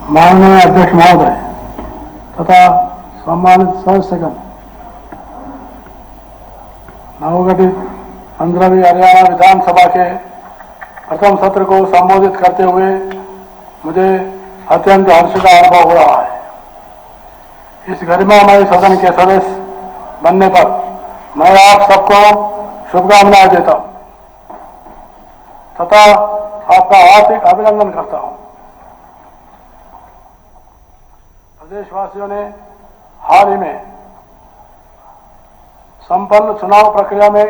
माननीय अध्यक्ष महोदय तथा सम्मानित सदस्यगण, नवगठित 15वीं हरियाणा विधानसभा के प्रथम सत्र को संबोधित करते हुए मुझे अत्यंत हर्ष का अनुभव हो रहा है। इस गरिमामय सदन के सदस्य बनने पर मैं आप सबको शुभकामनाएं देता हूं तथा आपका हार्दिक अभिनंदन करता हूं। प्रदेशवासियों ने हाल ही में संपन्न चुनाव प्रक्रिया में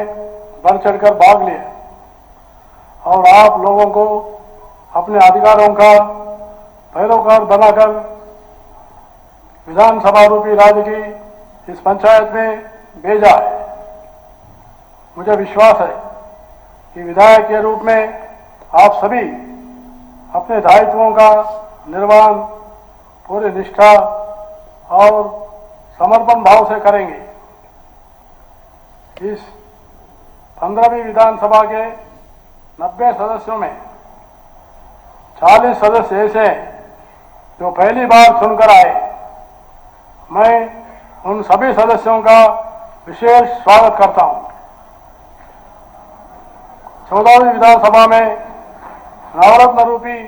बढ़ चढ़कर भाग लिया और आप लोगों को अपने अधिकारों का पैरोकार बनाकर विधानसभा रूपी राज्य की इस पंचायत में भेजा है। मुझे विश्वास है कि विधायक के रूप में आप सभी अपने दायित्वों का निर्वहन पूरी निष्ठा और समर्पण भाव से करेंगे। इस 15वीं विधानसभा के 90 सदस्यों में 40 सदस्य ऐसे हैं जो पहली बार चुनकर आए। मैं उन सभी सदस्यों का विशेष स्वागत करता हूं। 14वीं विधानसभा में नवरत्न रूपी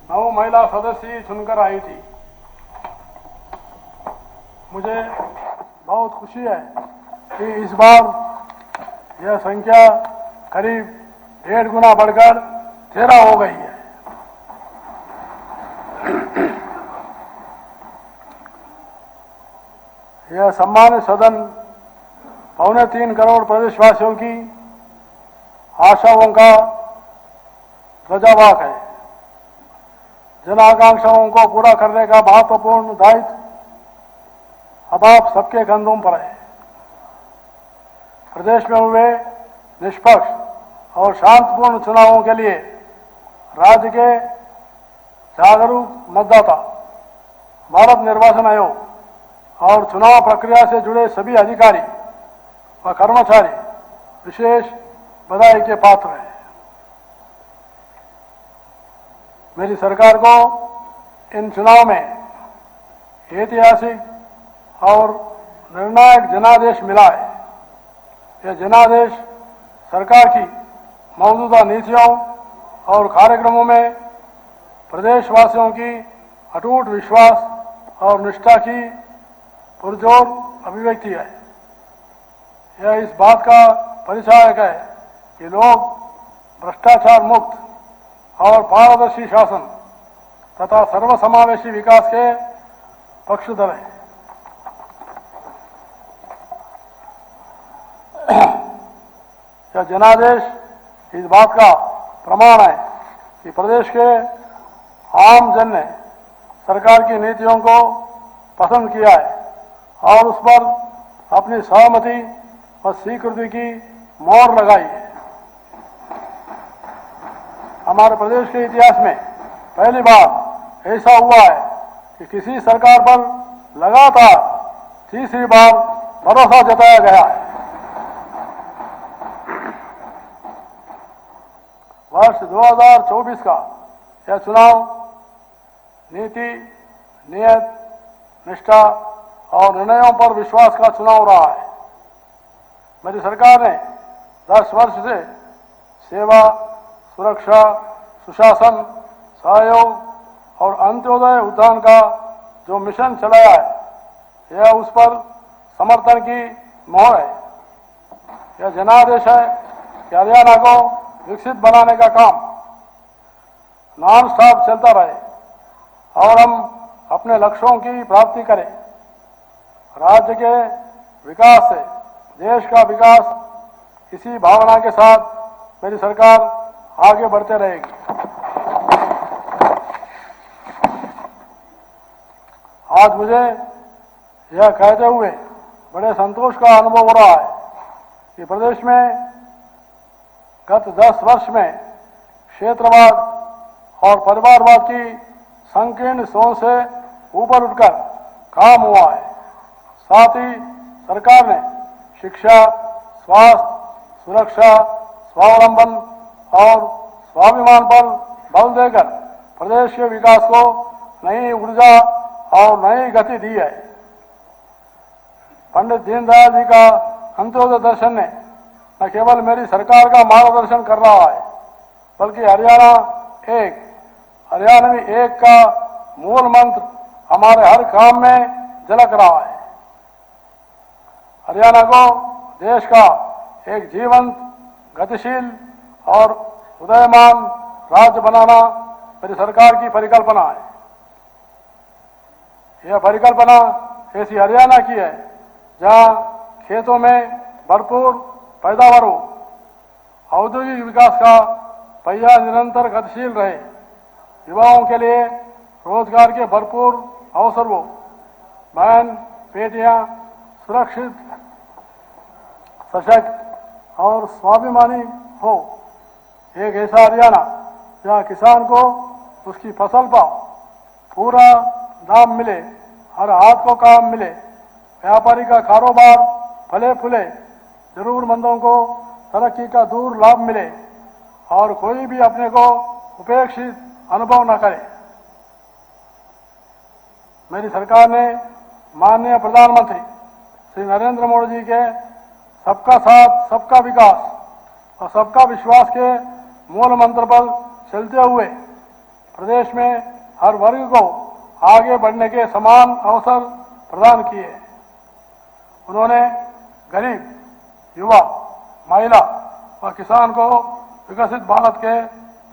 9 महिला सदस्य चुनकर आई थी। मुझे बहुत खुशी है कि इस बार यह संख्या करीब 1.5 गुना बढ़कर 13 हो गई है। यह सम्मानित सदन 2.25 करोड़ प्रदेशवासियों की आशाओं का ध्वजावाहक है। जन आकांक्षाओं को पूरा करने का महत्वपूर्ण दायित्व अब आप सबके कंधों पर है। प्रदेश में हुए निष्पक्ष और शांतिपूर्ण चुनावों के लिए राज्य के जागरूक मतदाता, भारत निर्वाचन आयोग और चुनाव प्रक्रिया से जुड़े सभी अधिकारी व कर्मचारी विशेष बधाई के पात्र हैं। मेरी सरकार को इन चुनाव में ऐतिहासिक और निर्णायक जनादेश मिला है। यह जनादेश सरकार की मौजूदा नीतियों और कार्यक्रमों में प्रदेशवासियों की अटूट विश्वास और निष्ठा की पुरजोर अभिव्यक्ति है। यह इस बात का परिचायक है कि लोग भ्रष्टाचार मुक्त और पारदर्शी शासन तथा सर्वसमावेशी विकास के पक्षधर हैं। यह जनादेश इस बात का प्रमाण है कि प्रदेश के आम जन ने सरकार की नीतियों को पसंद किया है और उस पर अपनी सहमति और स्वीकृति की मोहर लगाई है। हमारे प्रदेश के इतिहास में पहली बार ऐसा हुआ है कि किसी सरकार पर लगातार तीसरी बार भरोसा जताया गया है। वर्ष 2024 का यह चुनाव नीति, नियत, निष्ठा और निर्णयों पर विश्वास का चुनाव रहा है। मेरी सरकार ने 10 वर्ष से सेवा, सुरक्षा, सुशासन, सहयोग और अंत्योदय उद्यान का जो मिशन चलाया है, यह उस पर समर्थन की मोहर है। यह जनादेश है कि हरियाणा को विकसित बनाने का काम नॉन स्टॉप चलता रहे और हम अपने लक्ष्यों की प्राप्ति करें। राज्य के विकास से देश का विकास, इसी भावना के साथ मेरी सरकार आगे बढ़ते रहेगी। आज मुझे यह कहते हुए बड़े संतोष का अनुभव हो रहा है कि प्रदेश में गत 10 वर्ष में क्षेत्रवाद और परिवारवाद की संकीर्ण सोच से ऊपर उठकर काम हुआ है। साथ ही सरकार ने शिक्षा, स्वास्थ्य, सुरक्षा, स्वावलंबन और स्वाभिमान पर बल देकर प्रदेश के विकास को नई ऊर्जा और नई गति दी है। पंडित दीनदयाल जी का अंत्योदय दर्शन ने न केवल मेरी सरकार का मार्गदर्शन कर रहा है, बल्कि हरियाणवी एक का मूल मंत्र हमारे हर काम में झलक रहा है। हरियाणा को देश का एक जीवंत, गतिशील और उदयमान राज्य बनाना मेरी सरकार की परिकल्पना है। यह परिकल्पना ऐसी हरियाणा की है जहां खेतों में भरपूर पैदावार हो, औद्योगिक विकास का पहिया निरंतर गतिशील रहे, युवाओं के लिए रोजगार के भरपूर अवसर हो, बहन बेटियां सुरक्षित, सशक्त और स्वाभिमानी हो। एक ऐसा हरियाणा जहाँ किसान को उसकी फसल पर पूरा दाम मिले, हर हाथ को काम मिले, व्यापारी का कारोबार फले फूले, जरूरतमंदों को तरक्की का दूर लाभ मिले और कोई भी अपने को उपेक्षित अनुभव न करे। मेरी सरकार ने माननीय प्रधानमंत्री श्री नरेंद्र मोदी जी के सबका साथ, सबका विकास और सबका विश्वास के मूल मंत्र पर चलते हुए प्रदेश में हर वर्ग को आगे बढ़ने के समान अवसर प्रदान किए। उन्होंने गरीब, युवा, महिला व किसान को विकसित भारत के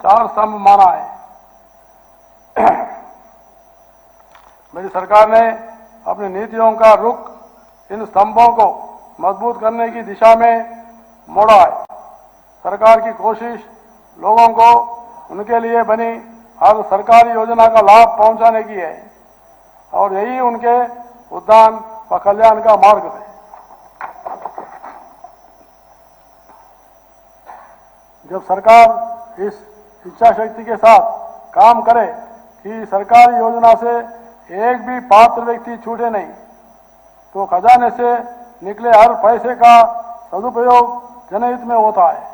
4 स्तंभ माना है। मेरी सरकार ने अपनी नीतियों का रुख इन स्तंभों को मजबूत करने की दिशा में मोड़ा है। सरकार की कोशिश लोगों को उनके लिए बनी हर सरकारी योजना का लाभ पहुंचाने की है और यही उनके उद्यान व कल्याण का मार्ग है। जब सरकार इस इच्छा शक्ति के साथ काम करे कि सरकारी योजना से एक भी पात्र व्यक्ति छूटे नहीं, तो खजाने से निकले हर पैसे का सदुपयोग जनहित में होता है।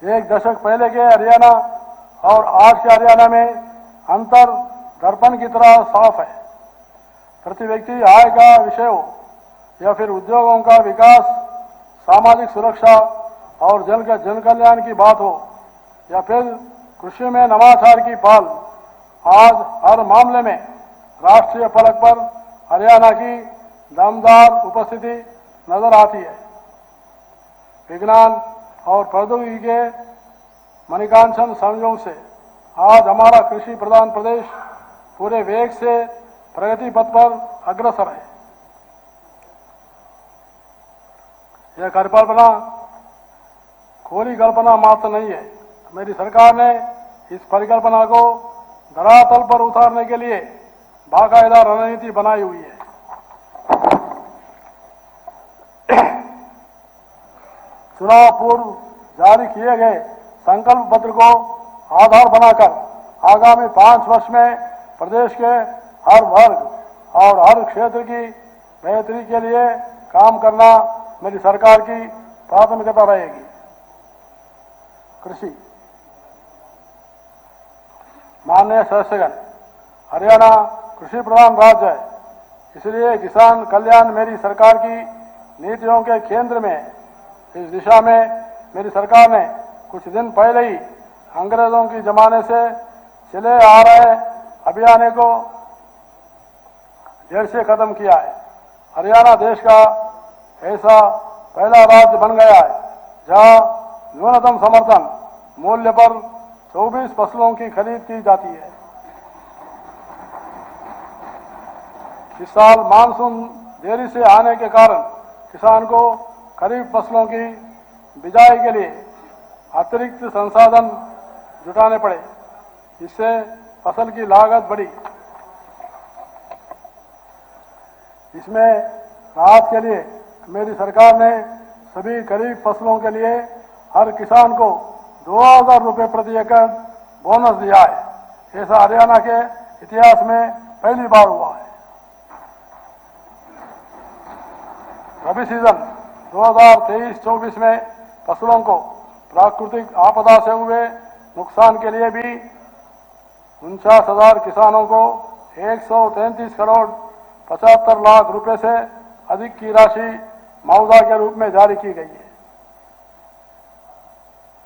एक दशक पहले के हरियाणा और आज के हरियाणा में अंतर दर्पण की तरह साफ है। प्रति व्यक्ति आय का विषय हो या फिर उद्योगों का विकास, सामाजिक सुरक्षा और जन कल्याण की बात हो या फिर कृषि में नवाचार की पहल, आज हर मामले में राष्ट्रीय फलक पर हरियाणा की दमदार उपस्थिति नजर आती है। विज्ञान और प्रौद्योगिकी के मणिकांचन संयोग से आज हमारा कृषि प्रधान प्रदेश पूरे वेग से प्रगति पथ पर अग्रसर है। यह परिकल्पना खोली कल्पना मात्र नहीं है। मेरी सरकार ने इस परिकल्पना को धरातल पर उतारने के लिए बाकायदा रणनीति बनाई हुई है। चुनाव पूर्व जारी किए गए संकल्प पत्र को आधार बनाकर आगामी 5 वर्ष में प्रदेश के हर वर्ग और हर क्षेत्र की बेहतरी के लिए काम करना मेरी सरकार की प्राथमिकता रहेगी। कृषि। माननीय सदस्यगण, हरियाणा कृषि प्रधान राज्य है, इसलिए किसान कल्याण मेरी सरकार की नीतियों के केंद्र में है। इस दिशा में मेरी सरकार ने कुछ दिन पहले ही अंग्रेजों की जमाने से चले आ रहे अभियान को जड़ से खत्म किया है। हरियाणा देश का ऐसा पहला राज्य बन गया है जहां न्यूनतम समर्थन मूल्य पर 24 फसलों की खरीद की जाती है। इस साल मानसून देरी से आने के कारण किसान को खरीफ फसलों की बिजाई के लिए अतिरिक्त संसाधन जुटाने पड़े, इससे फसल की लागत बढ़ी। इसमें राहत के लिए मेरी सरकार ने सभी खरीफ फसलों के लिए हर किसान को 2000 रुपये प्रति एकड़ बोनस दिया है। ऐसा हरियाणा के इतिहास में पहली बार हुआ है। रबी सीजन 2023-24 में फसलों को प्राकृतिक आपदा से हुए नुकसान के लिए भी 49,000 किसानों को 133 करोड़ 75 लाख रुपए से अधिक की राशि मुआवजा के रूप में जारी की गई है।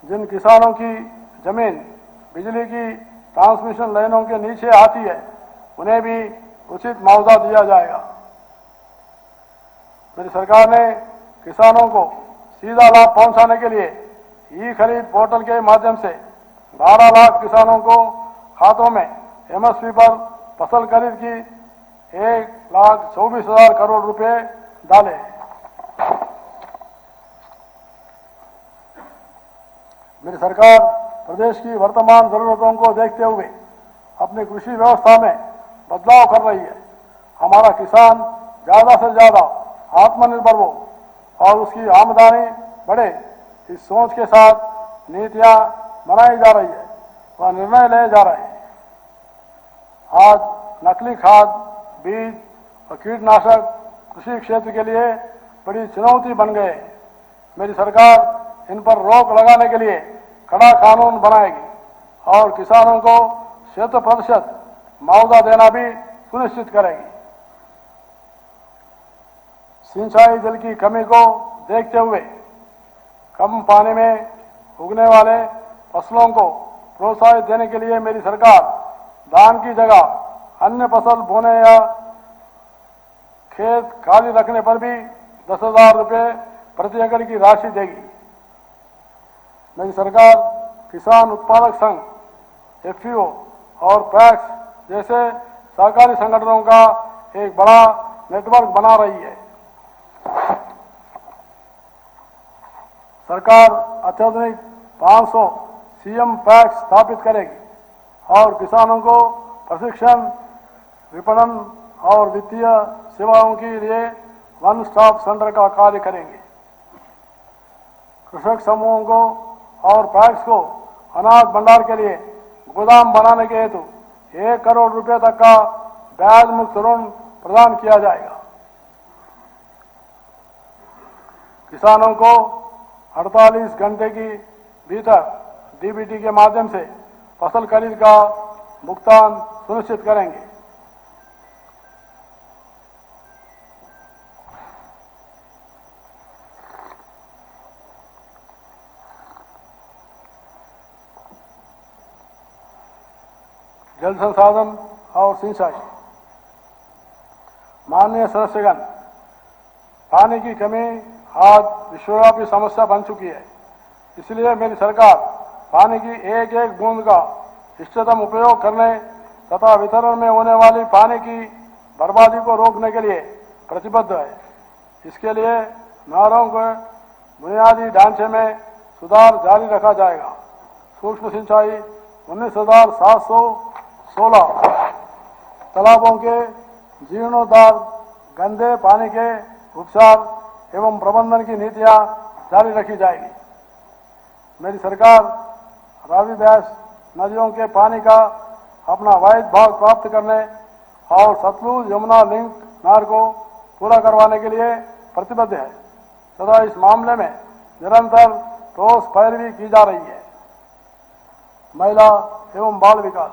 जिन किसानों की जमीन बिजली की ट्रांसमिशन लाइनों के नीचे आती है, उन्हें भी उचित मुआवजा दिया जाएगा। मेरी सरकार ने किसानों को सीधा लाभ पहुंचाने के लिए ई खरीद पोर्टल के माध्यम से 12 लाख किसानों को खातों में एमएसपी पर फसल खरीद की 1,24,000 करोड़ रुपए डाले। मेरी सरकार प्रदेश की वर्तमान जरूरतों को देखते हुए अपनी कृषि व्यवस्था में बदलाव कर रही है। हमारा किसान ज्यादा से ज्यादा आत्मनिर्भर हो और उसकी आमदनी बढ़े, इस सोच के साथ नीतियां बनाई जा रही है व निर्णय लिए जा रहे हैं। आज नकली खाद, बीज और कीटनाशक कृषि क्षेत्र के लिए बड़ी चुनौती बन गए। मेरी सरकार इन पर रोक लगाने के लिए कड़ा कानून बनाएगी और किसानों को 100% मुआवजा देना भी सुनिश्चित करेगी। सिंचाई जल की कमी को देखते हुए कम पानी में उगने वाले फसलों को प्रोत्साहित देने के लिए मेरी सरकार धान की जगह अन्य फसल बोने या खेत खाली रखने पर भी 10,000 रुपये प्रति एकड़ की राशि देगी। मेरी सरकार किसान उत्पादक संघ, एफपीओ और पैक्स जैसे सहकारी संगठनों का एक बड़ा नेटवर्क बना रही है। सरकार अत्याधुनिक 500 सीएम पैक्स स्थापित करेगी और किसानों को प्रशिक्षण, विपणन और वित्तीय सेवाओं के लिए वन स्टॉप सेंटर का कार्य करेंगे। कृषक समूहों को और पैक्स को अनाज भंडार के लिए गोदाम बनाने के हेतु 1 करोड़ रुपए तक का ब्याज मुक्त ऋण प्रदान किया जाएगा। किसानों को 48 घंटे की भीतर डीबीटी के माध्यम से फसल खरीद का भुगतान सुनिश्चित करेंगे। जल संसाधन और सिंचाई। माननीय सदस्यगण, पानी की कमी आज विश्वव्यापी समस्या बन चुकी है। इसलिए मेरी सरकार पानी की एक एक बूंद का इष्टतम उपयोग करने तथा वितरण में होने वाली पानी की बर्बादी को रोकने के लिए प्रतिबद्ध है। इसके लिए नहरों के बुनियादी ढांचे में सुधार जारी रखा जाएगा। सूक्ष्म सिंचाई 19,716 तालाबों के जीर्णोद्धार, गंदे पानी के उपचार एवं प्रबंधन की नीतियां जारी रखी जाएगी। मेरी सरकार रावी ब्यास नदियों के पानी का अपना वाहिद भाग प्राप्त करने और सतलुज यमुना लिंक नहर को पूरा करवाने के लिए प्रतिबद्ध है तथा इस मामले में निरंतर ठोस पैरवी की जा रही है। महिला एवं बाल विकास।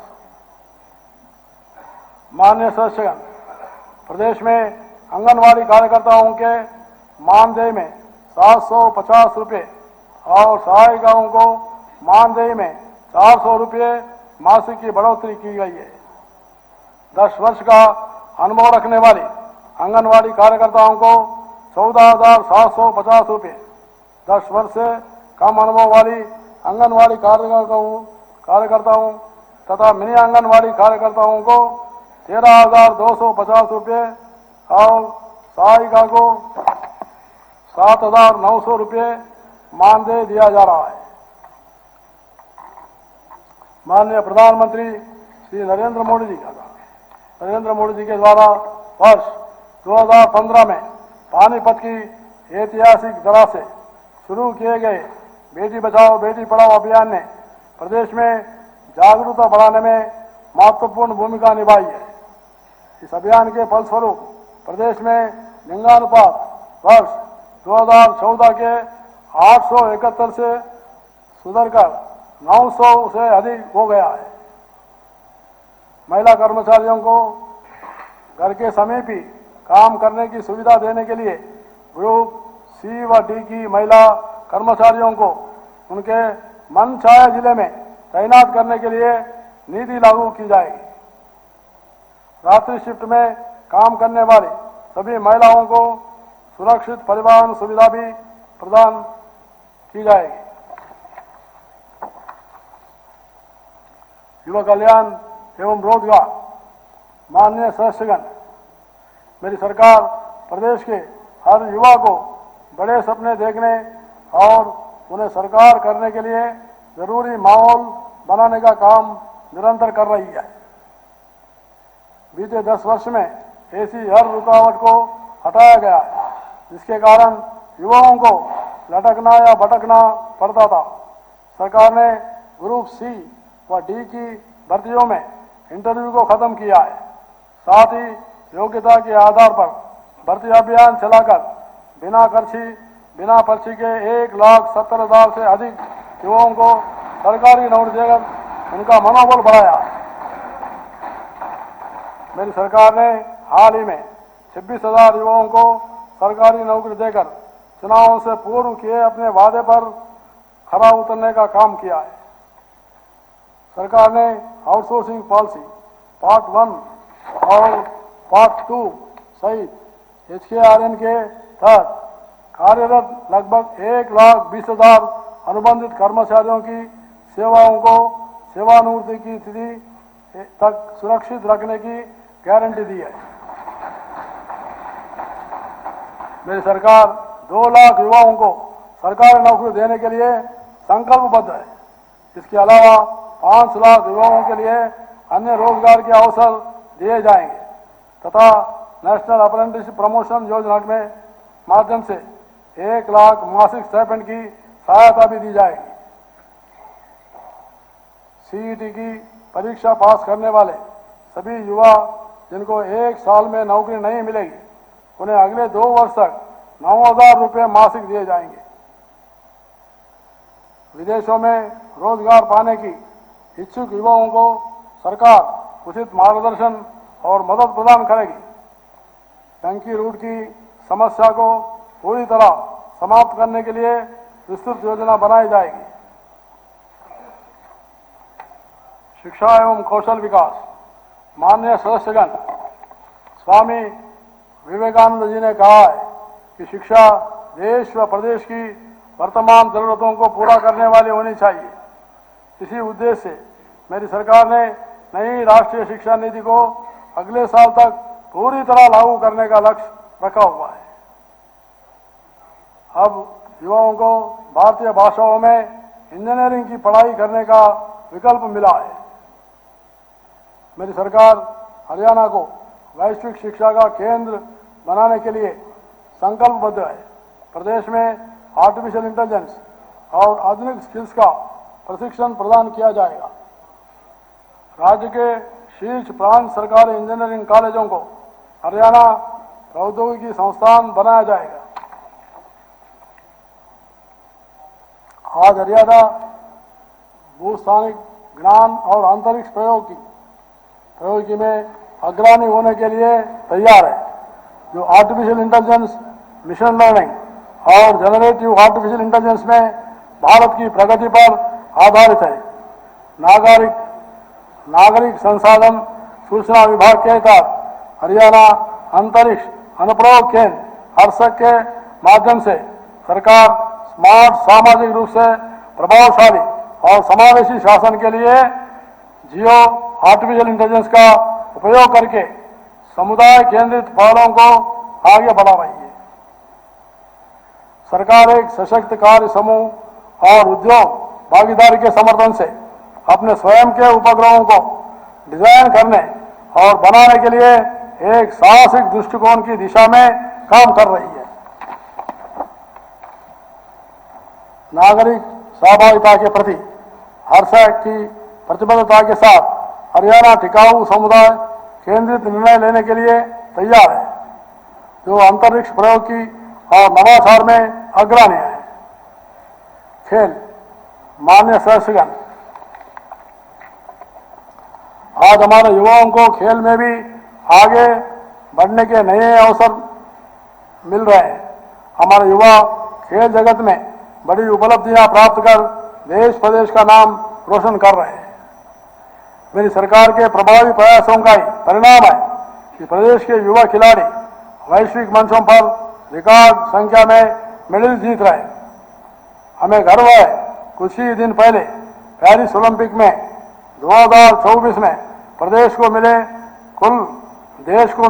माननीय सदस्यगण, प्रदेश में आंगनवाड़ी कार्यकर्ताओं के मानदेय में 750 रुपये और सहायिकाओं को मानदेय में 400 रुपये मासिक की बढ़ोतरी की गई है। 10 वर्ष का अनुभव रखने वाली आंगनवाड़ी कार्यकर्ताओं को 14,750 रुपये, 10 वर्ष से कम अनुभव वाली आंगनवाड़ी कार्यकर्ताओं तथा मिनी आंगनवाड़ी कार्यकर्ताओं को 13,250 रुपये और सहायिका को 7,900 रुपये मानदेय दिया जा रहा है। माननीय प्रधानमंत्री श्री नरेंद्र मोदी जी के द्वारा वर्ष 2015 में पानीपत की ऐतिहासिक तरह से शुरू किए गए बेटी बचाओ बेटी पढ़ाओ अभियान ने प्रदेश में जागरूकता बढ़ाने में महत्वपूर्ण भूमिका निभाई है। इस अभियान के फलस्वरूप प्रदेश में लिंगानुपात वर्ष 2014 के 871 से सुधरकर 900 से अधिक हो गया है। महिला कर्मचारियों को घर के समीप ही काम करने की सुविधा देने के लिए ग्रुप सी व डी की महिला कर्मचारियों को उनके मनचाहे जिले में तैनात करने के लिए नीति लागू की जाएगी। रात्रि शिफ्ट में काम करने वाली सभी महिलाओं को सुरक्षित परिवहन सुविधा भी प्रदान की जाएगी। युवा कल्याण एवं रोजगार माननीय सदस्यगण, मेरी सरकार प्रदेश के हर युवा को बड़े सपने देखने और उन्हें साकार करने के लिए जरूरी माहौल बनाने का काम निरंतर कर रही है। बीते 10 वर्ष में ऐसी हर रुकावट को हटाया गया है, जिसके कारण युवाओं को लटकना या भटकना पड़ता था। सरकार ने ग्रुप सी व डी की भर्तियों में इंटरव्यू को खत्म किया है। साथ ही योग्यता के आधार पर भर्ती अभियान चलाकर बिना पर्ची के 1,70,000 से अधिक युवाओं को सरकारी नौकरी देकर उनका मनोबल बढ़ाया। मेरी सरकार ने हाल ही में 26,000 युवाओं को सरकारी नौकरी देकर चुनावों से पूर्व किए अपने वादे पर खरा उतरने का काम किया है। सरकार ने आउटसोर्सिंग पॉलिसी पार्ट 1 और पार्ट 2 सहित HKRN के तहत कार्यरत लगभग 1,20,000 अनुबंधित कर्मचारियों की सेवाओं को सेवानिवृत्ति की तिथि तक सुरक्षित रखने की गारंटी दी है। मेरी सरकार 2 लाख युवाओं को सरकारी नौकरी देने के लिए संकल्पबद्ध है। इसके अलावा 5 लाख युवाओं के लिए अन्य रोजगार के अवसर दिए जाएंगे तथा नेशनल अप्रेंटिसशिप प्रमोशन योजना में माध्यम से 1 लाख मासिक स्टाइपेंड की सहायता भी दी जाएगी। CET की परीक्षा पास करने वाले सभी युवा जिनको 1 साल में नौकरी नहीं मिलेगी, उन्हें अगले 2 वर्ष तक 9,000 रुपये मासिक दिए जाएंगे। विदेशों में रोजगार पाने की इच्छुक युवाओं को सरकार उचित मार्गदर्शन और मदद प्रदान करेगी। टंकी रूट की समस्या को पूरी तरह समाप्त करने के लिए विस्तृत योजना बनाई जाएगी। शिक्षा एवं कौशल विकास माननीय सदस्यगण, स्वामी विवेकानंद जी ने कहा है कि शिक्षा देश व प्रदेश की वर्तमान जरूरतों को पूरा करने वाली होनी चाहिए। इसी उद्देश्य से मेरी सरकार ने नई राष्ट्रीय शिक्षा नीति को अगले साल तक पूरी तरह लागू करने का लक्ष्य रखा हुआ है। अब युवाओं को भारतीय भाषाओं में इंजीनियरिंग की पढ़ाई करने का विकल्प मिला है। मेरी सरकार हरियाणा को वैश्विक शिक्षा का केंद्र बनाने के लिए संकल्पबद्ध है। प्रदेश में आर्टिफिशियल इंटेलिजेंस और आधुनिक स्किल्स का प्रशिक्षण प्रदान किया जाएगा। राज्य के शीर्ष प्रांत सरकारी इंजीनियरिंग कॉलेजों को हरियाणा प्रौद्योगिकी संस्थान बनाया जाएगा। आज हरियाणा भूस्थानिक ज्ञान और अंतरिक्ष प्रौद्योगिकी में अग्रणी होने के लिए तैयार है, जो आर्टिफिशियल इंटेलिजेंस, मिशन लर्निंग और जनरेटिव आर्टिफिशियल इंटेलिजेंस में भारत की प्रगति पर आधारित है। नागरिक संसाधन सूचना विभाग के तहत हरियाणा अंतरिक्ष अनुप्रयोग केंद्र हर्सक के माध्यम से सरकार स्मार्ट, सामाजिक रूप से प्रभावशाली और समावेशी शासन के लिए जियो आर्टिफिशियल इंटेलिजेंस का उपयोग करके समुदाय केंद्रित पहलों को आगे बढ़ा रही है। सरकार एक सशक्त कार्य समूह और उद्योग भागीदारी के समर्थन से अपने स्वयं के उपग्रहों को डिजाइन करने और बनाने के लिए एक साहसिक दृष्टिकोण की दिशा में काम कर रही है। नागरिक सहभागिता के प्रति हर्षक की प्रतिबद्धता के साथ हरियाणा टिकाऊ समुदाय केंद्रित निर्णय लेने के लिए तैयार है, जो अंतरिक्ष प्रयोग की और नवाचार में अग्रणी है। खेल माननीय सदस्यगण, आज हमारे युवाओं को खेल में भी आगे बढ़ने के नए अवसर मिल रहे हैं। हमारे युवा खेल जगत में बड़ी उपलब्धियां प्राप्त कर देश प्रदेश का नाम रोशन कर रहे हैं। मेरी सरकार के प्रभावी प्रयासों का ही परिणाम है कि प्रदेश के युवा खिलाड़ी वैश्विक मंचों पर रिकॉर्ड संख्या में मेडल जीत रहे हैं। हमें गर्व है, कुछ ही दिन पहले पेरिस ओलंपिक में 2024 में देश को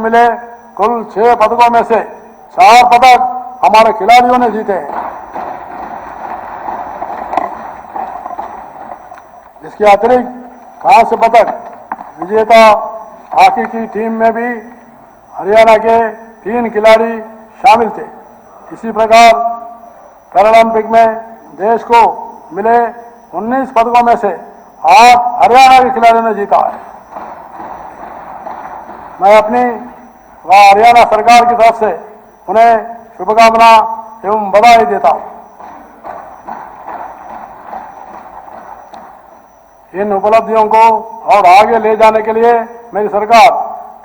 मिले कुल 6 पदकों में से 4 पदक हमारे खिलाड़ियों ने जीते हैं। इसके अतिरिक्त कांस्य पदक विजेता हॉकी की टीम में भी हरियाणा के 3 खिलाड़ी शामिल थे। इसी प्रकार पैरालंपिक में देश को मिले 19 पदकों में से 8 हरियाणा के खिलाड़ियों ने जीता है। मैं अपनी व हरियाणा सरकार की तरफ से उन्हें शुभकामना एवं बधाई देता हूं। इन उपलब्धियों को और आगे ले जाने के लिए मेरी सरकार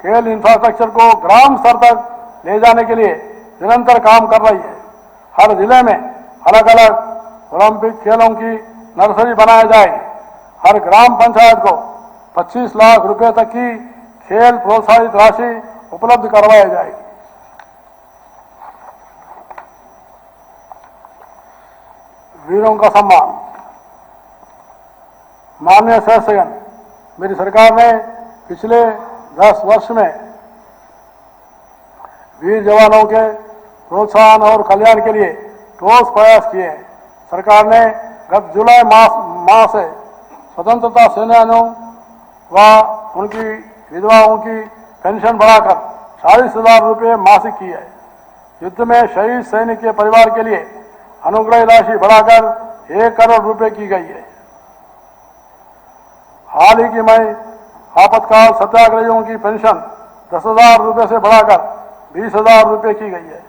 खेल इंफ्रास्ट्रक्चर को ग्राम स्तर तक ले जाने के लिए निरंतर काम कर रही है। हर जिले में अलग अलग ओलंपिक खेलों की नर्सरी बनाई जाएगी। हर ग्राम पंचायत को 25 लाख रुपए तक की खेल प्रोत्साहित राशि उपलब्ध करवाई जाएगी। वीरों का सम्मान। माननीय सदस्यगण, मेरी सरकार ने पिछले 10 वर्ष में वीर जवानों के प्रोत्साहन और कल्याण के लिए ठोस प्रयास किए हैं। सरकार ने गत जुलाई माह से स्वतंत्रता सेनानियों व उनकी विधवाओं की पेंशन बढ़ाकर 40,000 रुपये मासिक की है। युद्ध में शहीद सैनिक के परिवार के लिए अनुग्रह राशि बढ़ाकर 1 करोड़ रुपए की गई है। हाल ही में आपातकाल सत्याग्रहियों की पेंशन 10,000 रुपये से बढ़ाकर 20,000 रुपये की गई है।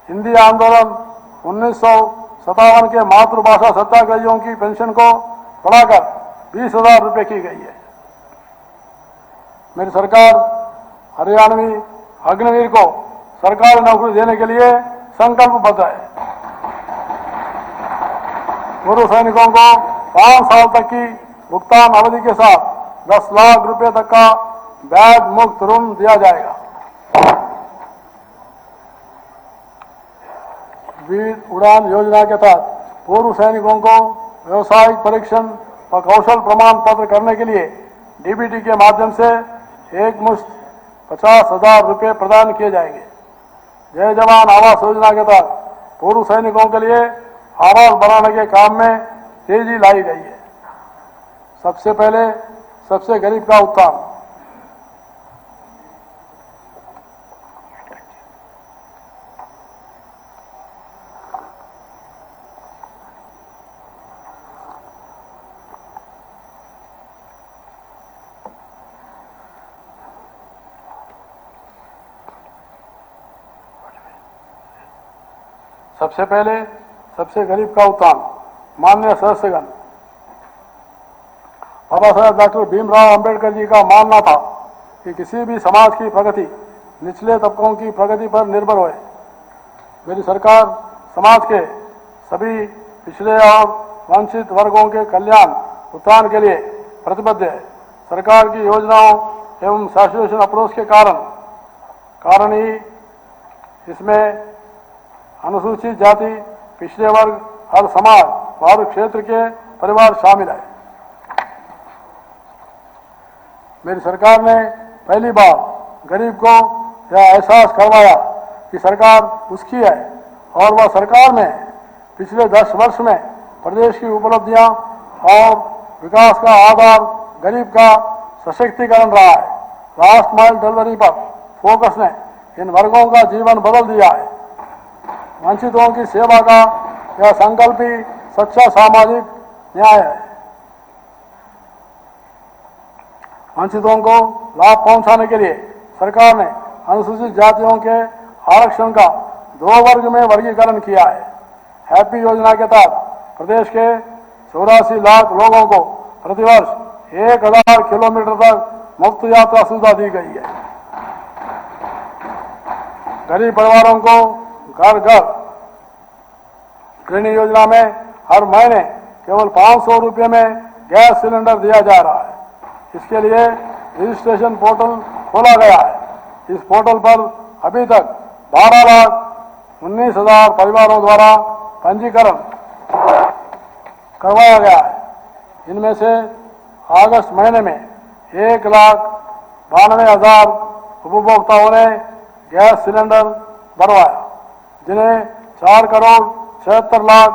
हिंदी आंदोलन 1957 के मातृभाषा सत्याग्रहियों की पेंशन को बढ़ाकर 20,000 रुपये की गई है। मेरी सरकार हरियाणवी अग्निवीर को सरकारी नौकरी देने के लिए संकल्पबद्ध है। पूर्व सैनिकों को 5 साल तक की भुगतान अवधि के साथ 10 लाख रुपए तक का ब्याज मुक्त ऋण दिया जाएगा। वीर उड़ान योजना के तहत पूर्व सैनिकों को व्यावसायिक परीक्षण और कौशल प्रमाण पत्र करने के लिए डीबीटी के माध्यम से एक मुश्त 50,000 रुपये प्रदान किए जाएंगे। जय जवान आवास योजना के तहत पूर्व सैनिकों के लिए आवास बनाने के काम में तेजी लाई गई है। सबसे पहले सबसे गरीब का उत्थान। सबसे पहले सबसे गरीब का उत्थान। माननीय सदस्यगण, बाबा साहेब डॉक्टर भीमराव अंबेडकर जी का मानना था कि किसी भी समाज की प्रगति निचले तबकों की प्रगति पर निर्भर होए। मेरी सरकार समाज के सभी पिछड़े और वंचित वर्गों के कल्याण उत्थान के लिए प्रतिबद्ध है। सरकार की योजनाओं एवं सैचुरेशन अप्रोच के कारण ही इसमें अनुसूचित जाति, पिछड़े वर्ग, हर समाज व हर क्षेत्र के परिवार शामिल है। मेरी सरकार ने पहली बार गरीब को यह एहसास करवाया कि सरकार उसकी है और वह सरकार में पिछले 10 वर्ष में प्रदेश की उपलब्धियां और विकास का आधार गरीब का सशक्तिकरण रहा है। लास्ट माइल डिलीवरी पर फोकस ने इन वर्गों का जीवन बदल दिया है। वंचितों की सेवा का यह संकल्प ही सच्चा सामाजिक न्याय है। वंचितों को लाभ पहुंचाने के लिए सरकार ने अनुसूचित जातियों के आरक्षण का 2 वर्ग में वर्गीकरण किया है। हैप्पी योजना के तहत प्रदेश के 84 लाख लोगों को प्रतिवर्ष 1000 किलोमीटर तक मुफ्त यात्रा सुविधा दी गई है। गरीब परिवारों को घर घर गृहिणी योजना में हर महीने केवल 500 रुपये में गैस सिलेंडर दिया जा रहा है। इसके लिए रजिस्ट्रेशन पोर्टल खोला गया है। इस पोर्टल पर अभी तक 12,19,000 परिवारों द्वारा पंजीकरण करवाया गया है। इनमें से अगस्त महीने में 1,92,000 उपभोक्ताओं ने गैस सिलेंडर भरवाया, जिन्हें 4,76,00,000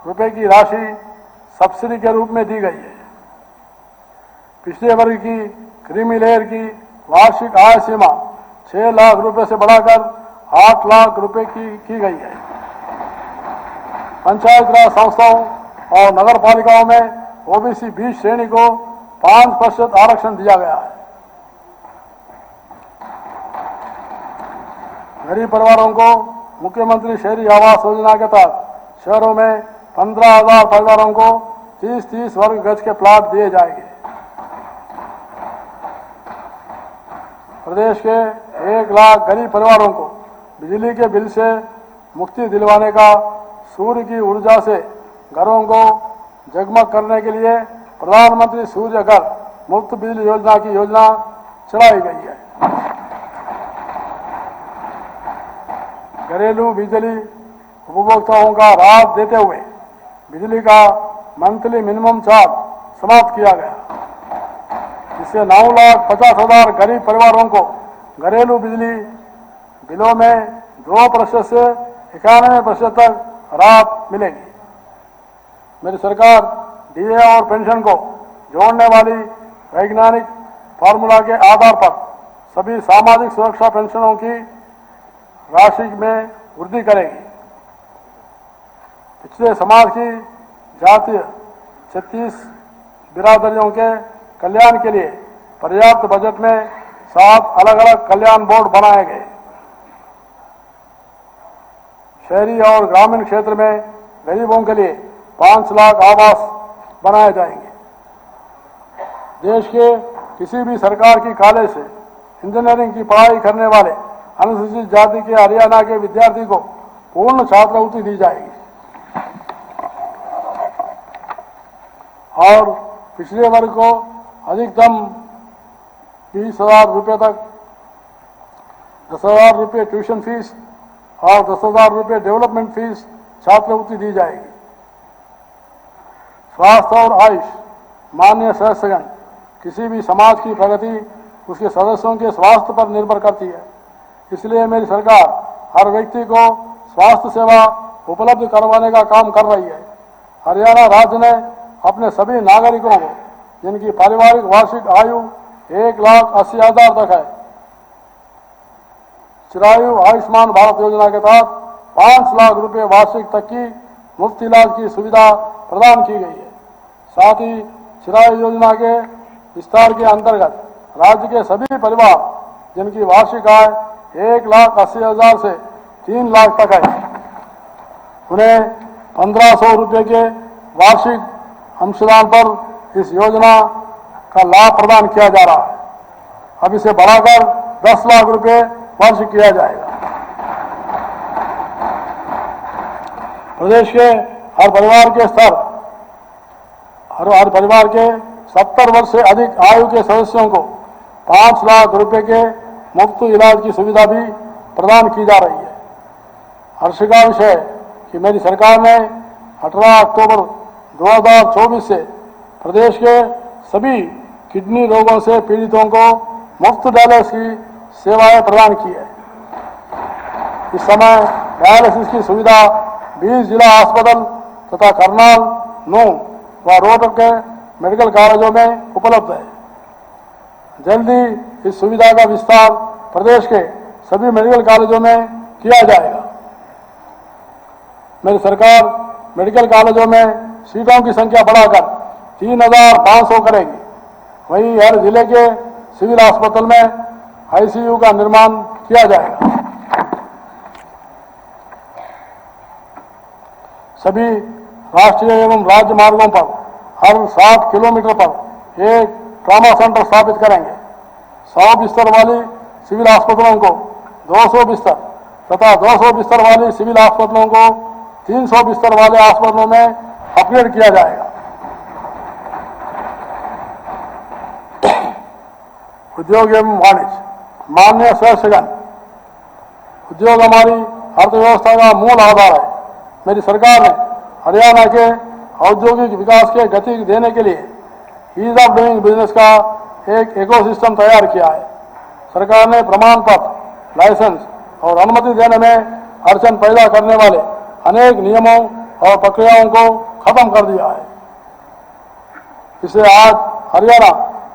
रुपए की राशि सब्सिडी के रूप में दी गई है। पिछले वर्ग की क्रीमी लेयर की वार्षिक आय सीमा 6 लाख रुपए से बढ़ाकर 8 लाख रुपए की गई है। पंचायत राज संस्थाओं और नगर पालिकाओं में ओबीसी 20 श्रेणी को 5% आरक्षण दिया गया है। गरीब परिवारों को मुख्यमंत्री शहरी आवास योजना के तहत शहरों में 15,000 परिवारों को 30-30 वर्ग गज के प्लाट दिए जाएंगे। प्रदेश के 1 लाख गरीब परिवारों को बिजली के बिल से मुक्ति दिलवाने का सूर्य की ऊर्जा से घरों को जगमग करने के लिए प्रधानमंत्री सूर्य घर मुफ्त बिजली योजना की योजना चलाई गई है। घरेलू बिजली उपभोक्ताओं का राहत देते हुए बिजली का मंथली मिनिमम चार्ज समाप्त किया गया। इससे 9,50,000 गरीब परिवारों को घरेलू बिजली बिलों में 2% से 91% तक राहत मिलेगी। मेरी सरकार डीए और पेंशन को जोड़ने वाली वैज्ञानिक फॉर्मूला के आधार पर सभी सामाजिक सुरक्षा पेंशनों की राशि में वृद्धि करेगी। पिछड़े समाज की जातीय 36 बिरादरियों के कल्याण के लिए पर्याप्त बजट में 7 अलग अलग कल्याण बोर्ड बनाए गए। शहरी और ग्रामीण क्षेत्र में गरीबों के लिए 5 लाख आवास बनाए जाएंगे। देश के किसी भी सरकार की कॉलेज से इंजीनियरिंग की पढ़ाई करने वाले अनुसूचित जाति के हरियाणा के विद्यार्थी को पूर्ण छात्रवृत्ति दी जाएगी और पिछड़े वर्ग को अधिकतम 20,000 रुपये तक 10,000 रुपये ट्यूशन फीस और 10,000 रुपये डेवलपमेंट फीस छात्रवृत्ति दी जाएगी। स्वास्थ्य और आयुष माननीय सदस्यगण, किसी भी समाज की प्रगति उसके सदस्यों के स्वास्थ्य पर निर्भर करती है। इसलिए मेरी सरकार हर व्यक्ति को स्वास्थ्य सेवा उपलब्ध करवाने का काम कर रही है। हरियाणा राज्य ने अपने सभी नागरिकों को जिनकी पारिवारिक वार्षिक आयु 1,80,000 तक है, चिरायु आयुष्मान भारत योजना के तहत 5 लाख रुपए वार्षिक तक की मुफ्त इलाज की सुविधा प्रदान की गई है। साथ ही चिरायु योजना के विस्तार के अंतर्गत राज्य के सभी परिवार जिनकी वार्षिक आय 1,80,000 से 3 लाख तक है, उन्हें 1,500 रुपये के वार्षिक अंशदान पर इस योजना का लाभ प्रदान किया जा रहा है। अब इसे बढ़ाकर 10 लाख रुपये वर्ष किया जाएगा। प्रदेश के हर परिवार के 70 वर्ष से अधिक आयु के सदस्यों को 5 लाख रुपए के मुफ्त इलाज की सुविधा भी प्रदान की जा रही है। हर्ष का विषय कि मेरी सरकार ने 18 अक्टूबर 2024 से प्रदेश के सभी किडनी रोगों से पीड़ितों को मुफ्त डायलिसिस की सेवाएं प्रदान की है। इस समय डायलिसिस की सुविधा 20 जिला अस्पताल तथा करनाल, नूंह व रोहतक के मेडिकल कॉलेजों में उपलब्ध है। जल्दी इस सुविधा का विस्तार प्रदेश के सभी मेडिकल कॉलेजों में किया जाएगा। मेरी सरकार मेडिकल कॉलेजों में सीटों की संख्या बढ़ाकर 3,500 करेगी। वहीं हर जिले के सिविल अस्पताल में आईसीयू का निर्माण किया जाएगा। सभी राष्ट्रीय एवं राज्य मार्गों पर हर 7 किलोमीटर पर एक ट्रॉमा सेंटर स्थापित करेंगे। 100 बिस्तर वाली सिविल अस्पतालों को 200 बिस्तर तथा 200 बिस्तर वाली सिविल अस्पतालों को 300 बिस्तर वाले अस्पतालों में अपग्रेड किया जाएगा। उद्योग एवं वाणिज्य। माननीय सदस्यगण, उद्योग हमारी अर्थव्यवस्था का मूल आधार है। मेरी सरकार ने हरियाणा के औद्योगिक विकास के गति देने के लिए ईज ऑफ डूइंग बिजनेस का एक इकोसिस्टम तैयार किया है। सरकार ने प्रमाण पत्र, लाइसेंस और अनुमति देने में अड़चन पैदा करने वाले अनेक नियमों और प्रक्रियाओं को खत्म कर दिया है। इससे आज हरियाणा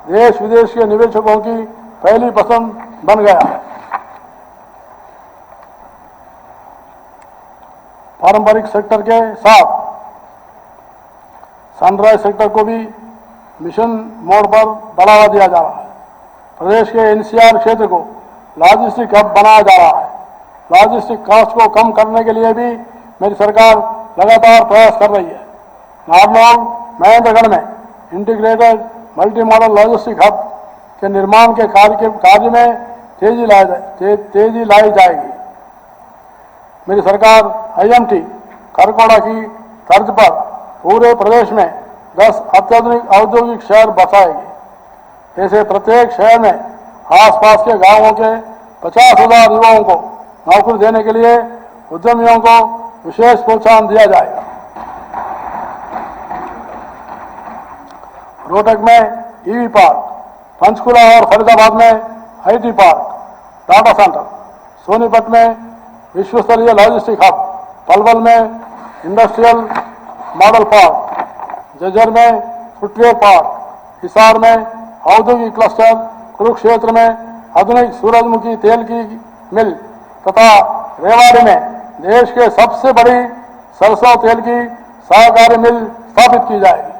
देश विदेश के निवेशकों की पहली पसंद बन गया है। पारंपरिक सेक्टर के साथ सनराइज सेक्टर को भी मिशन मोड पर बढ़ावा दिया जा रहा है। प्रदेश के एनसीआर क्षेत्र को लॉजिस्टिक हब बनाया जा रहा है। लॉजिस्टिक कॉस्ट को कम करने के लिए भी मेरी सरकार लगातार प्रयास कर रही है। नारनौल महेंद्रगढ़ में integrated multi modal logistic hub के निर्माण के कार्य में तेजी लाई जाएगी। मेरी सरकार आईएमटी करकोड़ा की तर्ज पर पूरे प्रदेश में 10 अत्याधुनिक औद्योगिक शहर बसाएगी। ऐसे प्रत्येक शहर में आसपास के गांवों के 50,000 युवाओं को नौकरी देने के लिए उद्यमियों को विशेष प्रोत्साहन दिया जाएगा। रोहतक में ईवी पार्क, पंचकुला और फरीदाबाद में IT park, data centre, Sonipat में विश्व स्तरीय लॉजिस्टिक हब, पलवल में इंडस्ट्रियल मॉडल पार्क, जज्जर में फुटवेयर पार्क, हिसार में औद्योगिक क्लस्टर, कुरुक्षेत्र में आधुनिक सूरजमुखी तेल की मिल तथा रेवाड़ी में देश के सबसे बड़ी सरसों तेल की सहकारी मिल स्थापित की जाएगी।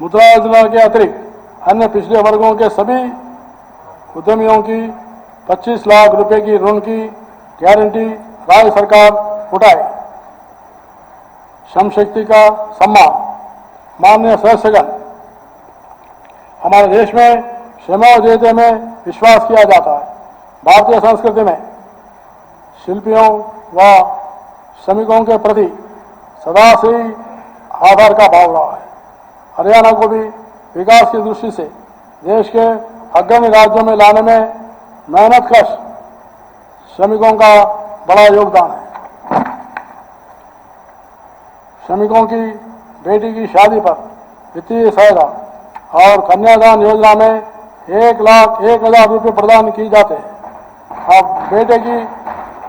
मुद्रा योजना के अतिरिक्त अन्य पिछड़े वर्गों के सभी उद्यमियों की 25 लाख रुपए की ऋण की गारंटी राज्य सरकार उठाए। श्रम शक्ति का सम्मान। माननीय सदस्यगण, हमारे देश में श्रमोदय में विश्वास किया जाता है। भारतीय संस्कृति में शिल्पियों व श्रमिकों के प्रति सदा से ही आदर का भाव रहा है। हरियाणा को भी विकास की दृष्टि से देश के अग्रणी राज्यों में लाने में मेहनतकश श्रमिकों का बड़ा योगदान है। श्रमिकों की बेटी की शादी पर वित्तीय सहायता और कन्यादान योजना में 1,01,000 रुपये प्रदान की जाते हैं। अब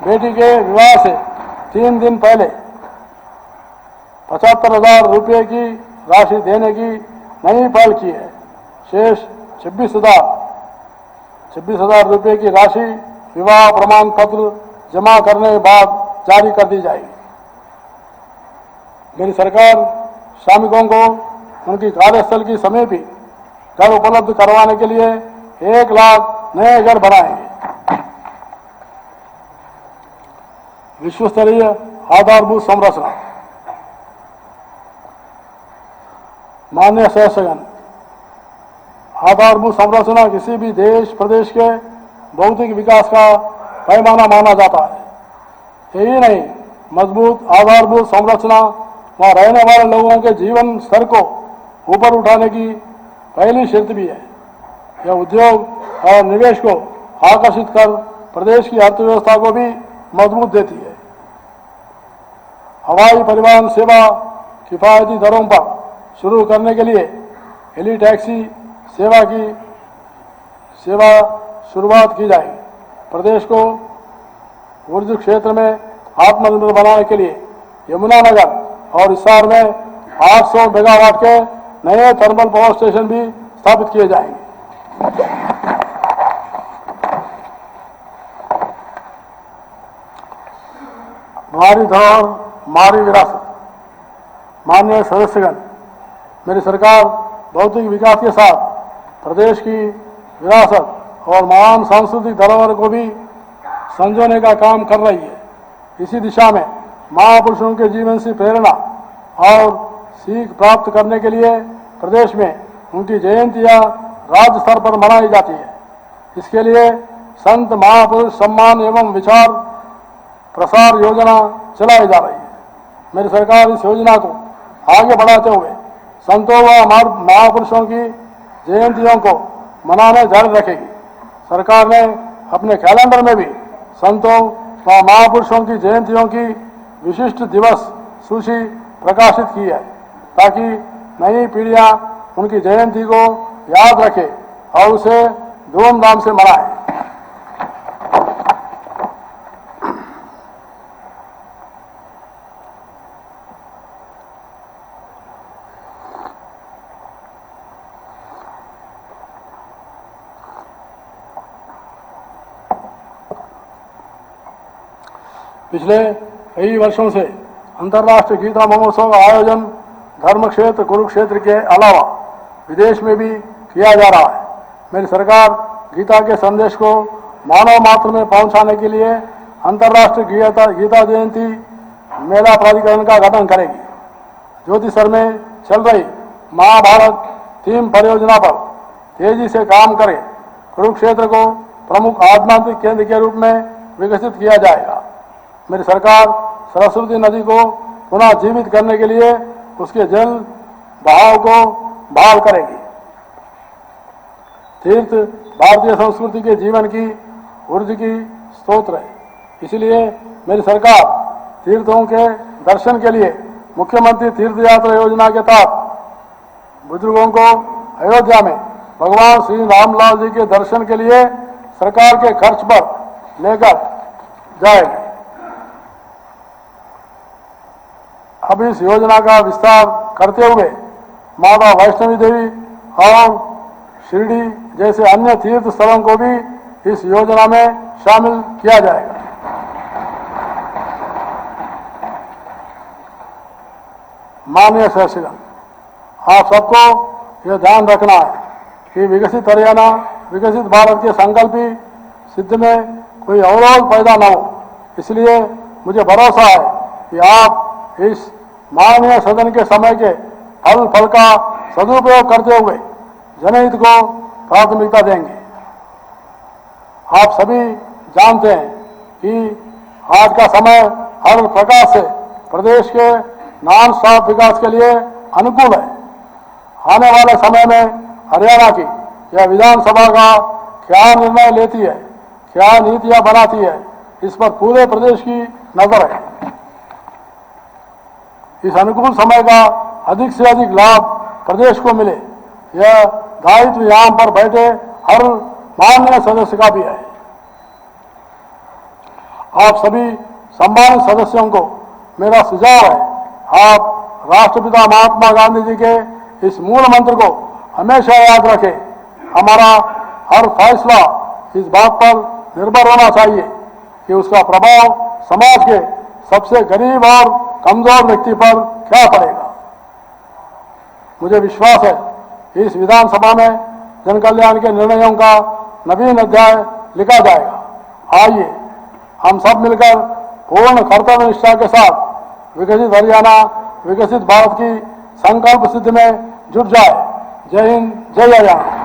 बेटी के विवाह से 3 दिन पहले 75,000 रुपये की राशि देने की नई पहल की है। शेष 26,000 रुपये की राशि विवाह प्रमाण पत्र जमा करने के बाद जारी कर दी जाएगी। मेरी सरकार श्रमिकों को उनकी कार्यस्थल की समीप ही घर उपलब्ध करवाने के लिए 1 लाख नए घर बनाएंगे। विश्व स्तरीय आधारभूत संरचना। माननीय सदस्यगण, आधारभूत संरचना किसी भी देश प्रदेश के भौतिक विकास का पैमाना माना जाता है। यही नहीं, मजबूत आधारभूत संरचना वहां रहने वाले लोगों के जीवन स्तर को ऊपर उठाने की पहली शर्त भी है। यह उद्योग और निवेश को आकर्षित कर प्रदेश की अर्थव्यवस्था को भी मजबूत देती है। हवाई परिवहन सेवा किफायती दरों पर शुरू करने के लिए हेली टैक्सी सेवा शुरुआत की जाएगी। प्रदेश को ऊर्जा क्षेत्र में आत्मनिर्भर बनाने के लिए यमुनानगर और हिसार में 800 मेगावाट के नए थर्मल पावर स्टेशन भी स्थापित किए जाएंगे। हमारी धरोहर हमारी विरासत। माननीय सदस्यगण, मेरी सरकार भौतिक विकास के साथ प्रदेश की विरासत और महान सांस्कृतिक धरोहर को भी संजोने का काम कर रही है। इसी दिशा में महापुरुषों के जीवन से प्रेरणा और सीख प्राप्त करने के लिए प्रदेश में उनकी जयंतियां राज्य स्तर पर मनाई जाती है। इसके लिए संत महापुरुष सम्मान एवं विचार प्रसार योजना चलाई जा रही है। मेरी सरकार इस योजना को आगे बढ़ाते हुए संतों व महापुरुषों की जयंतियों को मनाने जारी रखेगी। सरकार ने अपने कैलेंडर में भी संतों व महापुरुषों की जयंतियों की विशिष्ट दिवस सूची प्रकाशित की है, ताकि नई पीढ़ियां उनकी जयंती को याद रखे और उसे धूमधाम से मनाए। पिछले कई वर्षों से अंतर्राष्ट्रीय गीता महोत्सव का आयोजन धर्म क्षेत्र कुरुक्षेत्र के अलावा विदेश में भी किया जा रहा है। मेरी सरकार गीता के संदेश को मानव मात्र में पहुंचाने के लिए अंतर्राष्ट्रीय गीता जयंती मेला प्राधिकरण का गठन करेगी। ज्योतिसर में चल रही महाभारत थीम परियोजना पर तेजी से काम करे कुरुक्षेत्र को प्रमुख आध्यात्मिक केंद्र के रूप में विकसित किया जाएगा। मेरी सरकार सरस्वती नदी को पुनः जीवित करने के लिए उसके जल बहाव को बहाल करेगी। तीर्थ भारतीय संस्कृति के जीवन की ऊर्जा की स्रोत है, इसलिए मेरी सरकार तीर्थों के दर्शन के लिए मुख्यमंत्री तीर्थ यात्रा योजना के तहत बुजुर्गों को अयोध्या में भगवान श्री रामलाल जी के दर्शन के लिए सरकार के खर्च पर लेकर जाएगी। अब इस योजना का विस्तार करते हुए माता वैष्णवी देवी और शिरडी जैसे अन्य तीर्थ स्थलों को भी इस योजना में शामिल किया जाएगा। माननीय सदस्यगण, आप सबको यह ध्यान रखना है कि विकसित हरियाणा विकसित भारत के संकल्प की सिद्ध में कोई अवरोध पैदा न हो। इसलिए मुझे भरोसा है कि आप इस माननीय सदन के समय के फल का सदुपयोग करते हुए जनहित को प्राथमिकता देंगे। आप सभी जानते हैं कि आज का समय हर प्रकार से प्रदेश के नॉन स्टॉप विकास के लिए अनुकूल है। आने वाले समय में हरियाणा की यह विधानसभा का क्या निर्णय लेती है, क्या नीतियां बनाती है, इस पर पूरे प्रदेश की नजर है। इस अनुकूल समय का अधिक से अधिक लाभ प्रदेश को मिले, यह दायित्व यहाँ पर बैठे हर माननीय सदस्य का भी है। आप सभी सम्मानित सदस्यों को मेरा सुझाव है, आप राष्ट्रपिता महात्मा गांधी जी के इस मूल मंत्र को हमेशा याद रखें। हमारा हर फैसला इस बात पर निर्भर होना चाहिए कि उसका प्रभाव समाज के सबसे गरीब और कमजोर व्यक्ति पर क्या पड़ेगा। मुझे विश्वास है कि इस विधानसभा में जन कल्याण के निर्णयों का नवीन अध्याय लिखा जाएगा। आइए हम सब मिलकर पूर्ण कर्तव्य निष्ठा के साथ विकसित हरियाणा विकसित भारत की संकल्प सिद्धि में जुट जाए। जय हिंद, जय हरियाणा।